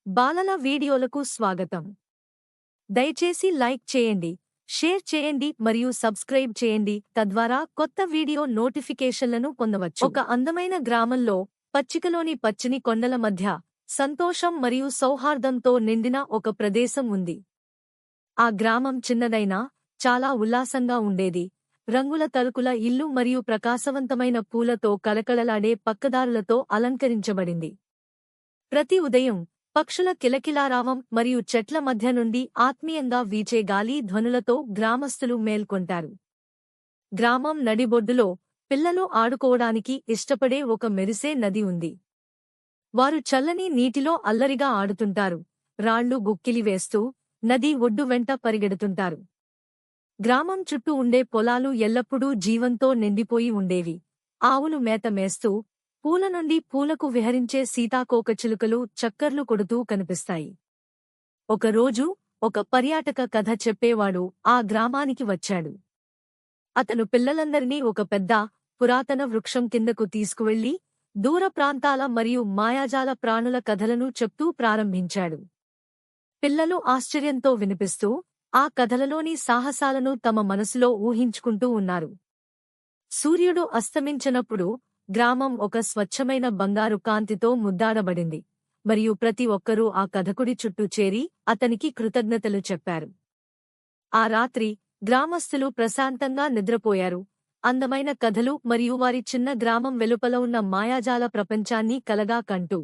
బాలల వీడియోలకు స్వాగతం. దయచేసి లైక్ చేయండి, షేర్ చేయండి మరియు సబ్స్క్రైబ్ చేయండి, తద్వారా కొత్త వీడియో నోటిఫికేషన్లను పొందవచ్చు. ఒక అందమైన గ్రామంలో పచ్చికలోని పచ్చని కొండల మధ్య సంతోషం మరియు సౌహార్దంతో నిండిన ఒక ప్రదేశం ఉంది. ఆ గ్రామం చిన్నదైనా చాలా ఉల్లాసంగా ఉండేది. రంగుల తలుకుల ఇల్లు మరియు ప్రకాశవంతమైన పూలతో కలకలలాడే పక్కదారులతో అలంకరించబడింది. ప్రతి ఉదయం పక్షుల కిలకిలారావం మరియు చెట్ల మధ్య నుండి ఆత్మీయంగా వీచే గాలి ధ్వనులతో గ్రామస్తులు మేల్కొంటారు. గ్రామం నడిబొడ్డులో పిల్లలు ఆడుకోవడానికి ఇష్టపడే ఒక మెరిసే నది ఉంది. వారు చల్లని నీటిలో అల్లరిగా ఆడుతుంటారు, రాళ్లు గుక్కిలివేస్తూ నది ఒడ్డు వెంట పరిగెడుతుంటారు. గ్రామం చుట్టూ ఉండే పొలాలు ఎల్లప్పుడూ జీవంతో నిండిపోయి ఉండేవి. ఆవులు మేత మేస్తూ పూల నుండి పూలకు విహరించే సీతాకోకచిలుకలు చక్కర్లు కొడుతూ కనిపిస్తాయి. ఒకరోజు ఒక పర్యాటక కథ చెప్పేవాడు ఆ గ్రామానికి వచ్చాడు. అతను పిల్లలందరినీ ఒక పెద్ద పురాతన వృక్షం కిందకు తీసుకువెళ్లి దూర ప్రాంతాల మరియు మాయాజాల ప్రాణుల కథలను చెప్తూ ప్రారంభించాడు. పిల్లలు ఆశ్చర్యంతో వినిపిస్తూ ఆ కథలలోని సాహసాలను తమ మనసులో ఊహించుకుంటూ ఉన్నారు. సూర్యుడు అస్తమించినప్పుడు గ్రామం ఒక స్వచ్ఛమైన బంగారు కాంతితో ముద్దాడబడింది, మరియు ప్రతి ఒక్కరూ ఆ కథకుడి చుట్టూ చేరి అతనికి కృతజ్ఞతలు చెప్పారు. ఆ రాత్రి గ్రామస్తులు ప్రశాంతంగా నిద్రపోయారు. అందమైన కథలు మరియు వారి చిన్న గ్రామం వెలుపల ఉన్న మాయాజాల ప్రపంచాన్ని కలగా కంటూ.